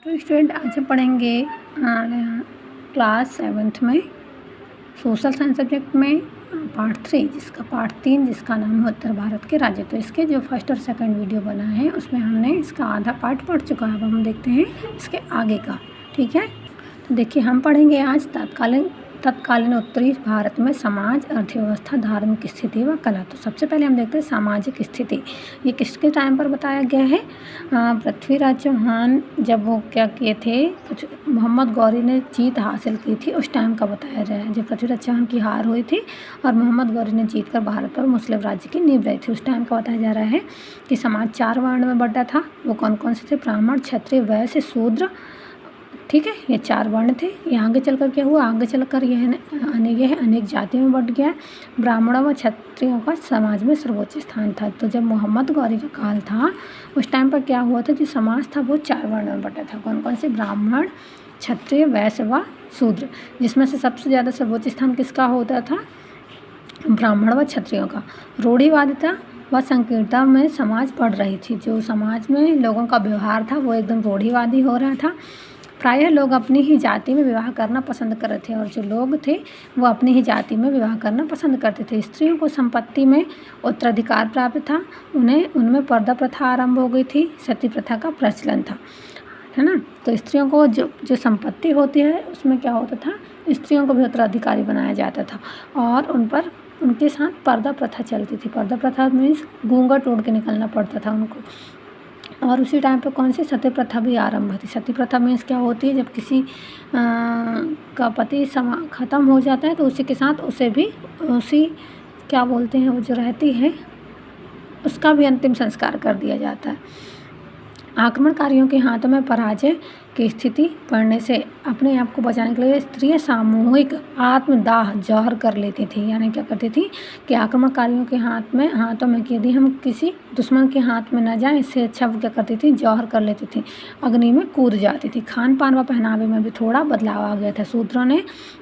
तो स्टूडेंट आज हम पढ़ेंगे क्लास 7th में सोशल साइंस सब्जेक्ट में पार्ट 3 जिसका पार्ट 3 जिसका नाम है उत्तर भारत के राज्य। तो इसके जो फर्स्ट और सेकंड वीडियो बना है उसमें हमने इसका आधा पार्ट पढ़ चुका है। अब हम देखते हैं इसके आगे का। ठीक है, तो देखिए हम पढ़ेंगे आज तत्कालीन उत्तरी भारत में समाज, अर्थव्यवस्था, धार्मिक स्थिति व कला। तो सबसे पहले हम देखते हैं सामाजिक स्थिति। ये किसके टाइम पर बताया गया है? पृथ्वीराज चौहान जब वो क्या किए थे, कुछ मोहम्मद गौरी ने जीत हासिल की थी, उस टाइम का बताया गया है। जब पृथ्वीराज चौहान की हार हुई थी और मोहम्मद गौरी ने जीत कर भारत पर मुस्लिम राज्य की नींव रही थी, उस टाइम का बताया जा रहा है कि समाज 4 वर्ण में बंटा था। वो कौन कौन से थे? ब्राह्मण, क्षत्रिय, वैश्य, शूद्र। ठीक है, ये 4 वर्ण थे। ये आगे चलकर क्या हुआ? आगे चलकर यह अनेक जातियों में बंट गया। ब्राह्मणों व क्षत्रियों का समाज में सर्वोच्च स्थान था। तो जब मोहम्मद गौरी का काल था उस टाइम पर क्या हुआ था? जो समाज था वो 4 वर्ण में बंटा था। कौन कौन से? ब्राह्मण, क्षत्रिय, वैश्य व शूद्र, जिसमें से सबसे ज़्यादा सर्वोच्च स्थान किसका होता था? ब्राह्मण व क्षत्रियों का। रूढ़िवादिता व संकीर्णता में समाज बढ़ रही थी। जो समाज में लोगों का व्यवहार था वो एकदम रूढ़िवादी हो रहा था। प्रायः लोग अपनी ही जाति में विवाह करना पसंद कर रहे थे और जो लोग थे वो अपनी ही जाति में विवाह करना पसंद करते थे। स्त्रियों को संपत्ति में उत्तराधिकार प्राप्त था। उनमें पर्दा प्रथा आरंभ हो गई थी। सती प्रथा का प्रचलन था, है ना। तो स्त्रियों को जो संपत्ति होती है उसमें क्या होता था? स्त्रियों को भी उत्तराधिकारी बनाया जाता था और उनके साथ पर्दा प्रथा चलती थी। पर्दा प्रथा मीन्स घूंघट ओढ़ के निकलना पड़ता था उनको। और उसी टाइम पे कौन सी सती प्रथा भी आरंभ थी। सती प्रथा मीन्स क्या होती है? जब किसी का पति ख़त्म हो जाता है तो उसी के साथ उसी क्या बोलते हैं, वो जो रहती है उसका भी अंतिम संस्कार कर दिया जाता है। आक्रमणकारियों के हाथों में पराजय की स्थिति पड़ने से अपने आप को बचाने के लिए स्त्रियां सामूहिक आत्मदाह जौहर कर लेती थी। यानी क्या करती थी कि आक्रमणकारियों के हाथों में कि यदि हम किसी दुश्मन के हाथ में न जाएं, इससे अच्छा वो क्या करती थी? जौहर कर लेती थी, अग्नि में कूद जाती थी। खान पान व पहनावे में भी थोड़ा बदलाव आ गया था। शूद्रों ने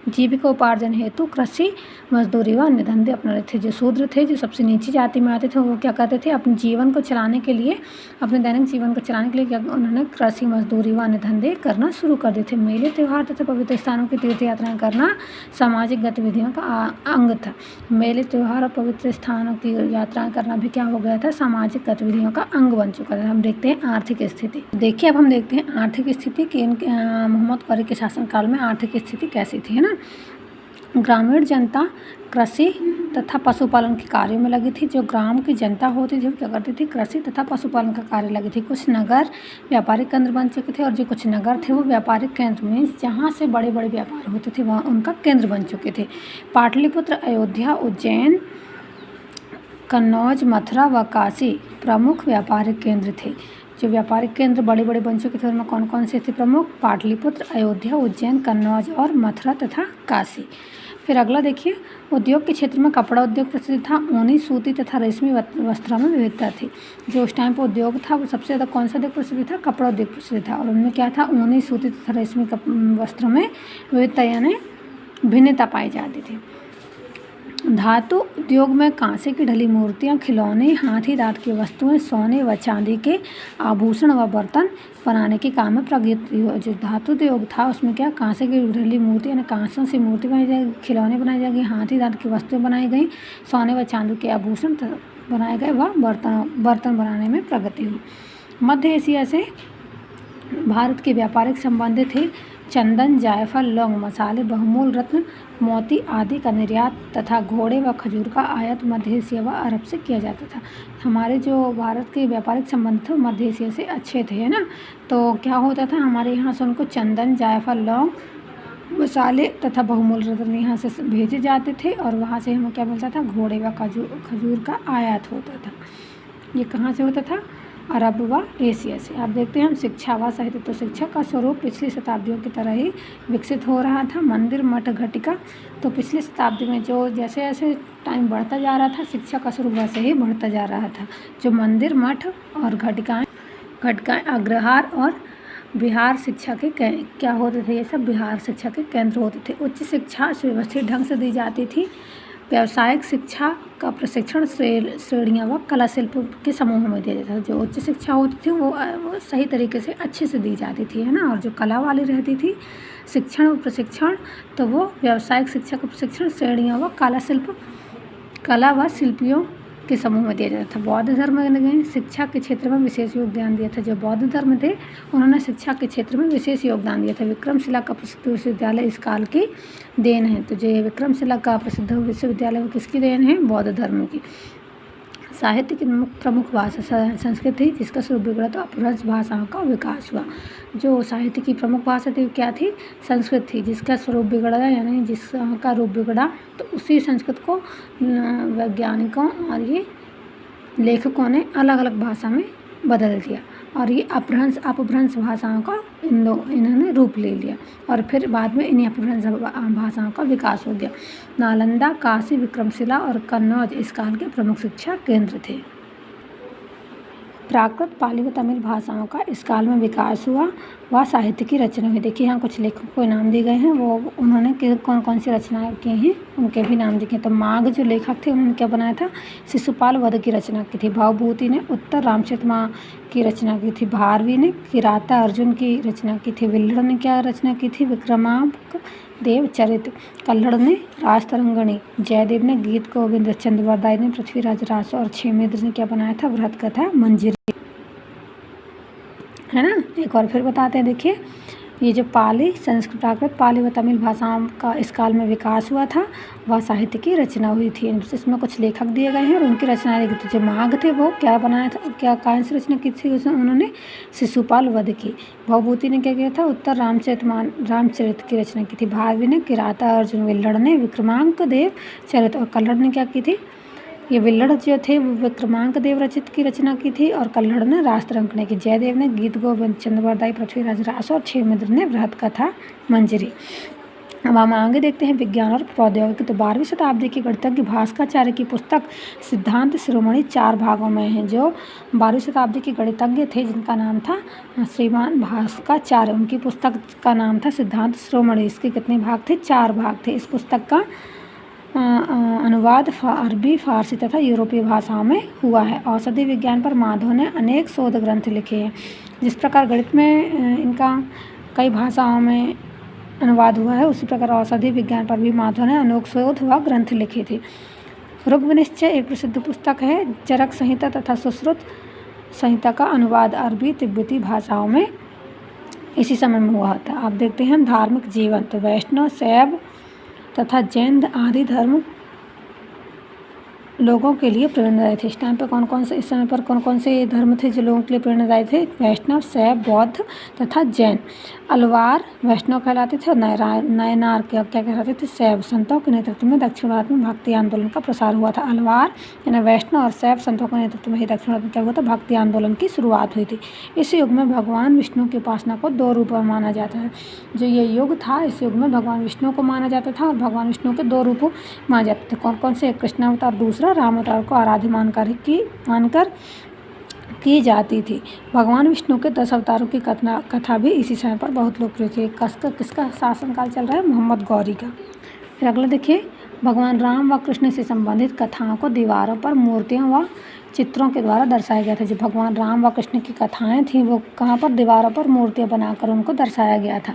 जीविका उपार्जन हेतु कृषि, मजदूरी व अन्य धंधे अपना रहे थे। जो शूद्र थे, जो सबसे नीची जाति में आते थे, वो क्या करते थे? अपने जीवन को चलाने के लिए, अपने दैनिक जीवन को चलाने के लिए क्या उन्होंने कृषि, मजदूरी व अन्य धंधे करना शुरू कर दिए थे। मेले, त्योहार तथा पवित्र स्थानों की तीर्थ यात्राएं करना सामाजिक गतिविधियों का अंग था। मेले, त्योहार और पवित्र स्थानों की यात्राएं करना भी क्या हो गया था? सामाजिक गतिविधियों का अंग बन चुका था। हम देखते हैं आर्थिक स्थिति। देखिए अब हम देखते हैं आर्थिक स्थिति कि मोहम्मद गौरी के शासनकाल में आर्थिक स्थिति कैसी थी, है ना। ग्रामीण जनता कृषि तथा पशुपालन के कार्यों में लगी थी। जो ग्राम की जनता होती थी वो क्या करती थी? कृषि तथा पशुपालन का कार्य लगी थी। कुछ नगर व्यापारिक केंद्र बन चुके थे और जो कुछ नगर थे वो व्यापारिक केंद्र मीन्स जहाँ से बड़े बड़े व्यापार होते थे वहाँ उनका केंद्र बन चुके थे। पाटलिपुत्र, अयोध्या, उज्जैन, कन्नौज, मथुरा व काशी प्रमुख व्यापारिक केंद्र थे। जो व्यापारिक केंद्र बड़े बड़े बन चुके थे उनमें कौन कौन से थे प्रमुख? पाटलिपुत्र, अयोध्या, उज्जैन, कन्नौज और मथुरा तथा काशी। फिर अगला देखिए, उद्योग के क्षेत्र में कपड़ा उद्योग प्रसिद्ध था। ऊनी, सूती तथा रेशमी वस्त्रों में विविधता थी। जो उस टाइम पर उद्योग था वो सबसे ज़्यादा कौन सा उद्योग प्रसिद्ध था? कपड़ा उद्योग प्रसिद्ध था। और उनमें क्या था? ऊनी, सूती तथा रेशमी वस्त्रों में विविधता यानी भिन्नता पाई जाती थी। धातु उद्योग में कांसे की ढली मूर्तियाँ, खिलौने, हाथी दांत की वस्तुएं, सोने व चांदी के आभूषण व बर्तन बनाने के काम में प्रगति हुई। जो धातु उद्योग था उसमें क्या? कांसे की ढली मूर्ति यानी कांसों से मूर्ति बनाई जाएगी, खिलौने बनाए जाएंगे, हाथी दांत की वस्तुएं बनाई गई, सोने व चांदी के आभूषण बनाए गए व बर्तन बनाने में प्रगति हुई। मध्य एशिया से भारत के व्यापारिक संबंध थे। चंदन, जायफल, लौंग, मसाले, बहुमूल्य रत्न, मोती आदि का निर्यात तथा घोड़े व खजूर का आयात मध्य एशिया व अरब से किया जाता था। हमारे जो भारत के व्यापारिक संबंध थे मध्य एशिया से अच्छे थे, है ना। तो क्या होता था? हमारे यहाँ से उनको चंदन, जायफल, लौंग, मसाले तथा बहुमूल्य रत्न यहाँ से भेजे जाते थे और वहाँ से हमें क्या मिलता था? घोड़े व खजूर का आयात होता था। ये कहाँ से होता था? अरब व एशिया से। आप देखते हैं हम शिक्षा व साहित्य। तो शिक्षा का स्वरूप पिछली शताब्दियों की तरह ही विकसित हो रहा था। मंदिर, मठ, घटिका। तो पिछली शताब्दी में जो जैसे जैसे टाइम बढ़ता जा रहा था शिक्षा का स्वरूप वैसे ही बढ़ता जा रहा था। जो मंदिर, मठ और घटिकाएँ अग्रहार और बिहार शिक्षा के क्या होते थे? ये सब बिहार शिक्षा के केंद्र होते थे। उच्च शिक्षा सुव्यवस्थित ढंग से दी जाती थी। व्यावसायिक शिक्षा का प्रशिक्षण श्रेणियाँ व कला शिल्प के समूह में दिया जाता था। जो उच्च शिक्षा होती थी वो सही तरीके से अच्छे से दी जाती थी, है ना। और जो कला वाली रहती थी शिक्षण और प्रशिक्षण, तो वो व्यावसायिक शिक्षा का प्रशिक्षण श्रेणियाँ व कला व शिल्पियों के समूह में दिया जाता था। बौद्ध धर्म ने शिक्षा के क्षेत्र में विशेष योगदान दिया था। जो बौद्ध धर्म थे उन्होंने शिक्षा के क्षेत्र में विशेष योगदान दिया था। विक्रमशिला का प्रसिद्ध विश्वविद्यालय इस काल की देन है। तो जो विक्रमशिला का प्रसिद्ध विश्वविद्यालय वो किसकी देन है? बौद्ध धर्म की। साहित्य की प्रमुख भाषा संस्कृत थी, जिसका स्वरूप बिगड़ा तो अपभ्रंश भाषाओं का विकास हुआ। जो साहित्य की प्रमुख भाषा थी क्या थी? संस्कृत थी, जिसका स्वरूप बिगड़ा यानी जिसका रूप बिगड़ा, तो उसी संस्कृत को वैज्ञानिकों और ये लेखकों ने अलग अलग भाषा में बदल दिया और ये अपभ्रंश भाषाओं का इन्होंने रूप ले लिया और फिर बाद में इन्हीं अपभ्रंश भाषाओं का विकास हो गया। नालंदा, काशी, विक्रमशिला और कन्नौज इस काल के प्रमुख शिक्षा केंद्र थे। प्राकृत, पाली व तमिल भाषाओं का इस काल में विकास हुआ व साहित्य की रचना हुई। देखिए यहाँ कुछ लेखकों को नाम दिए गए हैं, वो उन्होंने कौन कौन सी रचनाएं की हैं उनके भी नाम दिए। तो माघ जो लेखक थे उन्होंने क्या बनाया था? शिशुपाल वध की रचना की थी। भवभूति ने उत्तर रामचरितमानस की रचना की थी। भारवी ने किराता अर्जुन की रचना की थी। विल्हड़ ने क्या रचना की थी? विक्रमांक देव चरित। कल्हड़ ने राजतरंगिणी। जयदेव ने गीत गोविंद। चंद्रवरदाई ने पृथ्वीराज रासो और क्षेमेंद्र ने क्या बनाया था? वृहत कथा मंजरी, है ना। एक और फिर बताते हैं, देखिए ये जो पाली, संस्कृत, प्राकृत, पाली व तमिल भाषाओं का इस काल में विकास हुआ था वह साहित्य की रचना हुई थी। इसमें कुछ लेखक दिए गए हैं और उनकी रचनाएं देखी थी। जो माघ थे वो क्या बनाया था, क्या कौन सी रचना की थी? उसमें उन्होंने शिशुपाल वध की। भवभूति ने क्या किया था? उत्तर रामचरित की रचना की थी। भारवी ने किराता अर्जुन। विल्हड़ ने विक्रमांक देव चरित। और कल्हड़ ने क्या की थी? ये विल्हड़ जो थे वो विक्रमांक देव रचित की रचना की थी और कल्हड़ ने राजतरंगिणी की। जयदेव ने गीत गोविंद। चंद्रवरदाई क्षेमेंद्र रासो और क्षेमेंद्र ने वृहत कथा मंजरी। अब हम आगे देखते हैं विज्ञान और प्रौद्योगिकी। तो 12वीं शताब्दी के गणितज्ञ भास्कराचार्य की पुस्तक सिद्धांत शिरोमणि 4 भागों में है। जो 12वीं शताब्दी के गणितज्ञ थे जिनका नाम था श्रीमान भास्कराचार्य, उनकी पुस्तक का नाम था सिद्धांत शिरोमणि। इसके कितने भाग थे? 4 भाग थे। इस पुस्तक का अनुवाद अरबी, फारसी तथा यूरोपीय भाषाओं में हुआ है। औषधि विज्ञान पर माधव ने अनेक शोध ग्रंथ लिखे हैं। जिस प्रकार गणित में इनका कई भाषाओं में अनुवाद हुआ है, उसी प्रकार औषधि विज्ञान पर भी माधव ने अनेक शोध व ग्रंथ लिखे थे। ऋग्विनिश्चय एक प्रसिद्ध पुस्तक है। चरक संहिता तथा सुश्रुत संहिता का अनुवाद अरबी, तिब्बती भाषाओं में इसी समय में हुआ था। आप देखते हैं धार्मिक जीवन। तो वैष्णव, शैव तथा जैन आदि धर्म लोगों के लिए प्रेरणादायी थे। इस टाइम पर इस समय पर कौन कौन से धर्म थे जो लोगों के लिए प्रेरणादायी थे? वैष्णव, शैव, बौद्ध तथा जैन। अलवार वैष्णव कहलाते थे और नायनार क्या कहलाते थे? शैव। संतों के नेतृत्व में दक्षिण भारत में भक्ति आंदोलन का प्रसार हुआ था। अलवार यानी वैष्णव और शैव संतों के नेतृत्व में ही दक्षिण भारत में क्या हुआ था? भक्ति आंदोलन की शुरुआत हुई थी। इस युग में भगवान विष्णु की उपासना को 2 रूपों में माना जाता है। जो ये युग था, इस युग में भगवान विष्णु को माना जाता था और भगवान विष्णु के 2 रूपों माने जाते थे। कौन कौन से? कृष्णावतार, दूसरा राम अवतार को आराध्य मानकर की जाती थी। भगवान विष्णु के 10 अवतारों की कथा भी इसी समय पर बहुत लोकप्रिय थी। किसका शासनकाल चल रहा है? मोहम्मद गौरी का। फिर अगला देखिए, भगवान राम व कृष्ण से संबंधित कथाओं को दीवारों पर मूर्तियों व चित्रों के द्वारा दर्शाया गया था। जो भगवान राम व कृष्ण की कथाएं थीं वो कहाँ पर? दीवारों पर मूर्तियां बनाकर उनको दर्शाया गया था।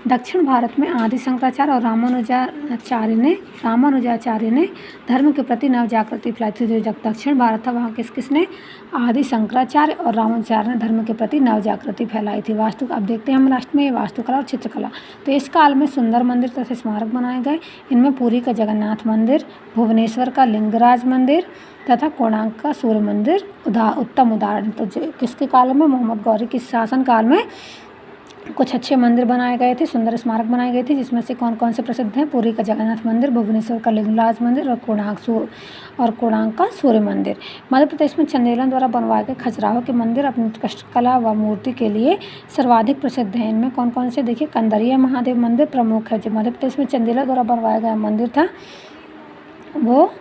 दक्षिण भारत में आदि शंकराचार्य और रामानुजाचार्य ने धर्म के प्रति नव जागृति फैलाई थी। जो दक्षिण भारत था वहाँ किसने? आदि शंकराचार्य और रामानुजाचार्य ने धर्म के प्रति नव जागृति फैलाई थी। अब देखते हैं हम लास्ट में वास्तुकला और चित्रकला। तो इस काल में सुंदर मंदिर तथा स्मारक बनाए गए। इनमें पुरी का जगन्नाथ मंदिर, भुवनेश्वर का लिंगराज मंदिर तथा कोणार्क का सूर्य मंदिर उत्तम उदाहरण। तो किसके काल में? मोहम्मद गौरी के शासन काल में कुछ अच्छे मंदिर बनाए गए थे, सुंदर स्मारक बनाए गए थे, जिसमें से कौन कौन से प्रसिद्ध हैं? पुरी का जगन्नाथ मंदिर, भुवनेश्वर का लिंगराज मंदिर और कोणार्क का सूर्य मंदिर। मध्य प्रदेश में चंदेलों द्वारा बनवाए गए खजुराहो के मंदिर अपनी उत्कृष्ट व मूर्ति के लिए सर्वाधिक प्रसिद्ध हैं। इनमें कौन कौन से? देखिए, कंदरिया महादेव मंदिर प्रमुख है। जो मध्य प्रदेश में चंदेलों द्वारा बनवाया गया मंदिर था वो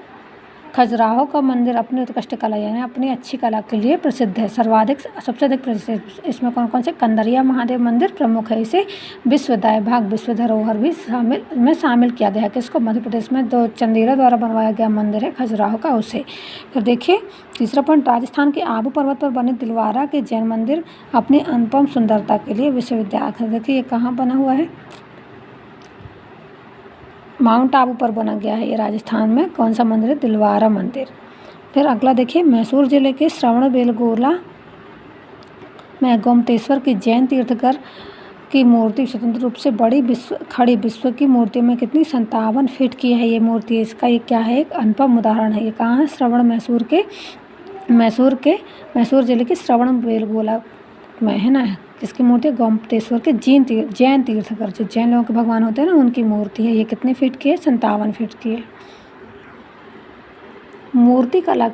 खजुराहो का मंदिर अपनी उत्कृष्ट कला यानी अपनी अच्छी कला के लिए प्रसिद्ध है। सर्वाधिक सबसे अधिक प्रसिद्ध इसमें कौन कौन से? कंदरिया महादेव मंदिर प्रमुख है। इसे विश्व दायभाग विश्व धरोहर भी शामिल किया गया है। किसको? मध्य प्रदेश में दो चंदेला द्वारा बनवाया गया मंदिर है खजुराहो का, उसे। फिर देखिए तीसरा पॉइंट, राजस्थान के आबू पर्वत पर बने दिलवारा के जैन मंदिर अपनी अनुपम सुंदरता के लिए विश्वविख्यात है। देखिए ये कहाँ बना हुआ है? माउंट आबू पर बना गया है ये राजस्थान में। कौन सा मंदिर है? दिलवारा मंदिर। फिर अगला देखिए, मैसूर जिले के श्रवणबेलगोला में गोमतेश्वर की जैन तीर्थकर की मूर्ति स्वतंत्र रूप से बड़ी विश्व की मूर्तियों में कितनी? 57 फीट की है ये मूर्ति। इसका ये क्या है? एक अनुपम उदाहरण है। ये कहाँ है? मैसूर जिले के श्रवणबेलगोला में है ना। किसकी मूर्ति है? गोमतेश्वर के जैन तीर्थकर, जो जैन लोगों के भगवान होते हैं ना, उनकी मूर्ति है। ये कितने फीट की है? 57 फीट की है। मूर्ति कला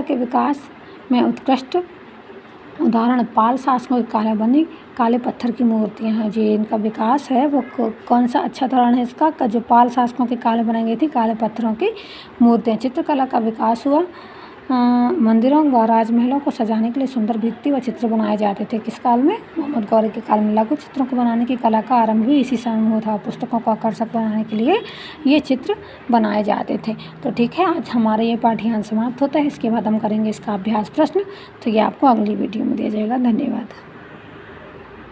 के विकास में उत्कृष्ट उदाहरण पाल शासकों की काले पत्थर की मूर्तियां हैं। जो इनका विकास है वो कौन सा अच्छा उदाहरण है इसका? जो पाल शासकों के काले बनाई गई थी काले पत्थरों की मूर्तियाँ। चित्रकला का विकास हुआ। मंदिरों व राजमहलों को सजाने के लिए सुंदर भित्ति व चित्र बनाए जाते थे। किस काल में? मोहम्मद गौरी के काल में। लघु चित्रों को बनाने की कला का आरंभ भी इसी समय हुआ था। पुस्तकों को आकर्षक बनाने के लिए ये चित्र बनाए जाते थे। तो ठीक है, आज हमारा ये पाठ्यांश समाप्त होता है। इसके बाद हम करेंगे इसका अभ्यास प्रश्न। तो ये आपको अगली वीडियो में दिया जाएगा। धन्यवाद।